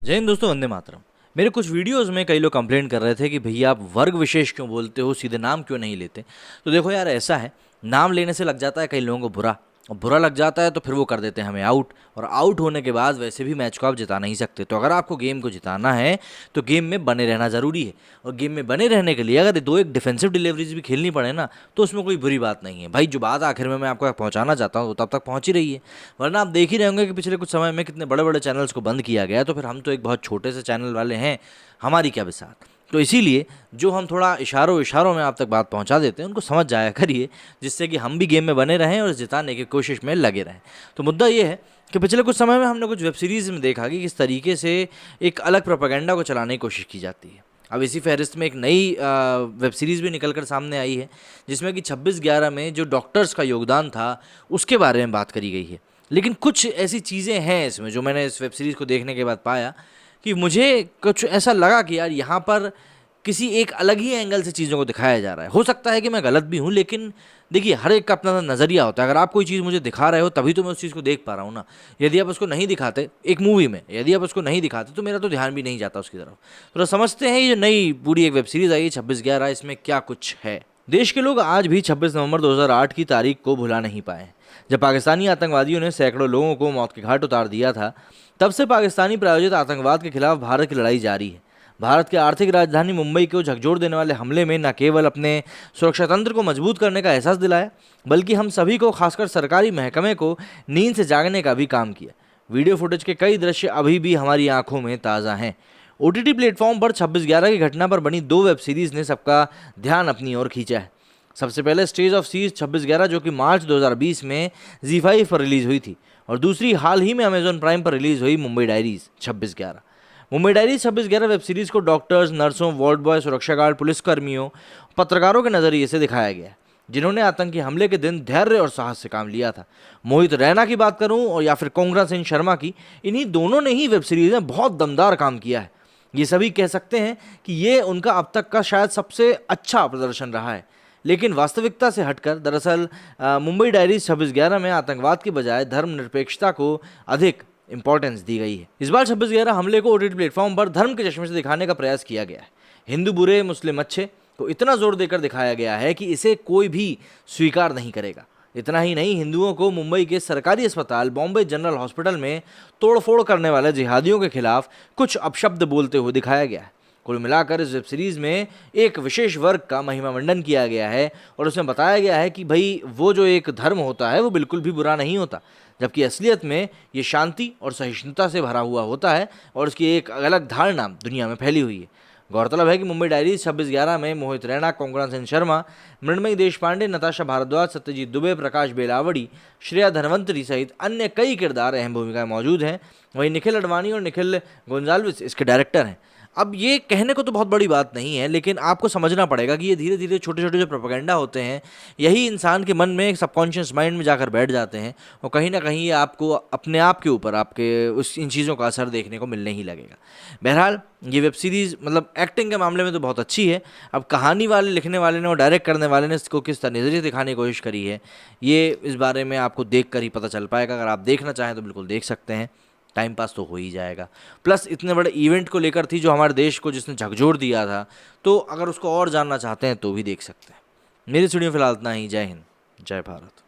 जय हिंद दोस्तों, वंदे मातरम। मेरे कुछ वीडियोस में कई लोग कंप्लेंट कर रहे थे कि भैया आप वर्ग विशेष क्यों बोलते हो, सीधे नाम क्यों नहीं लेते। तो देखो यार, ऐसा है, नाम लेने से लग जाता है कई लोगों को बुरा, और बुरा लग जाता है तो फिर वो कर देते हैं हमें आउट, और आउट होने के बाद वैसे भी मैच को आप जिता नहीं सकते। तो अगर आपको गेम को जिताना है तो गेम में बने रहना ज़रूरी है, और गेम में बने रहने के लिए अगर दो एक डिफेंसिव डिलीवरीज भी खेलनी पड़े ना, तो उसमें कोई बुरी बात नहीं है भाई। जो बात आखिर में मैं आपको पहुंचाना चाहता हूँ वो तब तक पहुंच ही रही है, वरना आप देख ही रहे होंगे कि पिछले कुछ समय में कितने बड़े बड़े चैनल्स को बंद किया गया। तो फिर हम तो एक बहुत छोटे से चैनल वाले हैं, हमारी क्या बिसात। तो इसीलिए जो हम थोड़ा इशारों इशारों में आप तक बात पहुंचा देते हैं उनको समझ जाया करिए, जिससे कि हम भी गेम में बने रहें और जिताने की कोशिश में लगे रहें। तो मुद्दा ये है कि पिछले कुछ समय में हमने कुछ वेब सीरीज़ में देखा कि किस तरीके से एक अलग प्रोपेगेंडा को चलाने की कोशिश की जाती है। अब इसी फहरिस्त में एक नई वेब सीरीज़ भी निकल कर सामने आई है, जिसमें कि 26/11 में जो डॉक्टर्स का योगदान था उसके बारे में बात करी गई है। लेकिन कुछ ऐसी चीज़ें हैं इसमें जो मैंने इस वेब सीरीज़ को देखने के बाद पाया कि मुझे कुछ ऐसा लगा कि यार यहाँ पर किसी एक अलग ही एंगल से चीज़ों को दिखाया जा रहा है। हो सकता है कि मैं गलत भी हूँ, लेकिन देखिए, हर एक का अपना नज़रिया होता है। अगर आप कोई चीज़ मुझे दिखा रहे हो तभी तो मैं उस चीज़ को देख पा रहा हूँ ना। यदि आप उसको नहीं दिखाते एक मूवी में, यदि आप उसको नहीं दिखाते तो मेरा तो ध्यान भी नहीं जाता उसकी तरफ। तो समझते हैं ये जो नई पूरी एक वेब सीरीज़ आई है 26/11, इसमें क्या कुछ है। देश के लोग आज भी 26 नवंबर 2008 की तारीख को भुला नहीं पाए, जब पाकिस्तानी आतंकवादियों ने सैकड़ों लोगों को मौत के घाट उतार दिया था। तब से पाकिस्तानी प्रायोजित आतंकवाद के खिलाफ भारत की लड़ाई जारी है। भारत की आर्थिक राजधानी मुंबई को झकझोर देने वाले हमले में न केवल अपने सुरक्षा तंत्र को मजबूत करने का एहसास दिलाया, बल्कि हम सभी को, खासकर सरकारी महकमे को, नींद से जागने का भी काम किया। वीडियो फुटेज के कई दृश्य अभी भी हमारी आंखों में ताज़ा हैं। OTT प्लेटफॉर्म पर 26/11 की घटना पर बनी 2 वेब सीरीज़ ने सबका ध्यान अपनी ओर खींचा है। सबसे पहले स्टेज ऑफ सीज 26/11, जो कि मार्च 2020 में ZEE5 पर रिलीज़ हुई थी, और दूसरी हाल ही में अमेजॉन प्राइम पर रिलीज़ हुई Mumbai diaries 26/11। Mumbai diaries 26/11 web series को डॉक्टर्स, नर्सों, वार्ड बॉय, सुरक्षा गार्ड, पुलिसकर्मियों, पत्रकारों के नज़रिए से दिखाया गया है, जिन्होंने आतंकी हमले के दिन धैर्य और साहस से काम लिया था। मोहित रैना की बात करूं और या फिर कोंगरा सिंह शर्मा की, इन्हीं दोनों ने ही वेब सीरीज़ में बहुत दमदार काम किया है। ये सभी कह सकते हैं कि ये उनका अब तक का शायद सबसे अच्छा प्रदर्शन रहा है। लेकिन वास्तविकता से हटकर दरअसल मुंबई डायरीज 26/11 में आतंकवाद के बजाय धर्मनिरपेक्षता को अधिक इंपॉर्टेंस दी गई है। इस बार 26/11 हमले को OTT प्लेटफॉर्म पर धर्म के चश्मे से दिखाने का प्रयास किया गया है। हिंदू बुरे, मुस्लिम अच्छे को इतना जोर देकर दिखाया गया है कि इसे कोई भी स्वीकार नहीं करेगा। इतना ही नहीं, हिंदुओं को मुंबई के सरकारी अस्पताल बॉम्बे जनरल हॉस्पिटल में तोड़फोड़ करने वाले जिहादियों के खिलाफ कुछ अपशब्द बोलते हुए दिखाया गया है। कुल मिलाकर इस वेब सीरीज़ में एक विशेष वर्ग का महिमा मंडन किया गया है, और उसमें बताया गया है कि भाई वो जो एक धर्म होता है वो बिल्कुल भी बुरा नहीं होता, जबकि असलियत में ये शांति और सहिष्णुता से भरा हुआ होता है, और उसकी एक अलग धारणा दुनिया में फैली हुई है। गौरतलब है कि मुंबई डायरीज 26/11 में मोहित रैना, कोंगरा सिंह शर्मा, मृणमयी देशपांडे, नताशा भारद्वाज, सत्यजीत दुबे, प्रकाश बेलावड़ी, श्रेया धनवंतरी सहित अन्य कई किरदार अहम भूमिकाएं मौजूद हैं। वहीं निखिल अडवाणी और निखिल गोंजाल्विस इसके डायरेक्टर हैं। अब ये कहने को तो बहुत बड़ी बात नहीं है, लेकिन आपको समझना पड़ेगा कि ये धीरे धीरे छोटे छोटे जो प्रोपेगेंडा होते हैं, यही इंसान के मन में, सबकॉन्शियस माइंड में जाकर बैठ जाते हैं, और कहीं ना कहीं ये आपको अपने आप के ऊपर आपके इन चीज़ों का असर देखने को मिलने ही लगेगा। बहरहाल, ये वेब सीरीज़ मतलब एक्टिंग के मामले में तो बहुत अच्छी है। अब कहानी वाले, लिखने वाले ने और डायरेक्ट करने वाले ने इसको किस तरह नज़रिए दिखाने की कोशिश करी है, ये इस बारे में आपको देख कर ही पता चल पाएगा। अगर आप देखना चाहें तो बिल्कुल देख सकते हैं, टाइम पास तो हो ही जाएगा। प्लस इतने बड़े इवेंट को लेकर थी जो हमारे देश को जिसने झकझोर दिया था, तो अगर उसको और जानना चाहते हैं तो भी देख सकते हैं। मेरी स्टूडियो फिलहाल इतना ही। जय हिंद, जय भारत।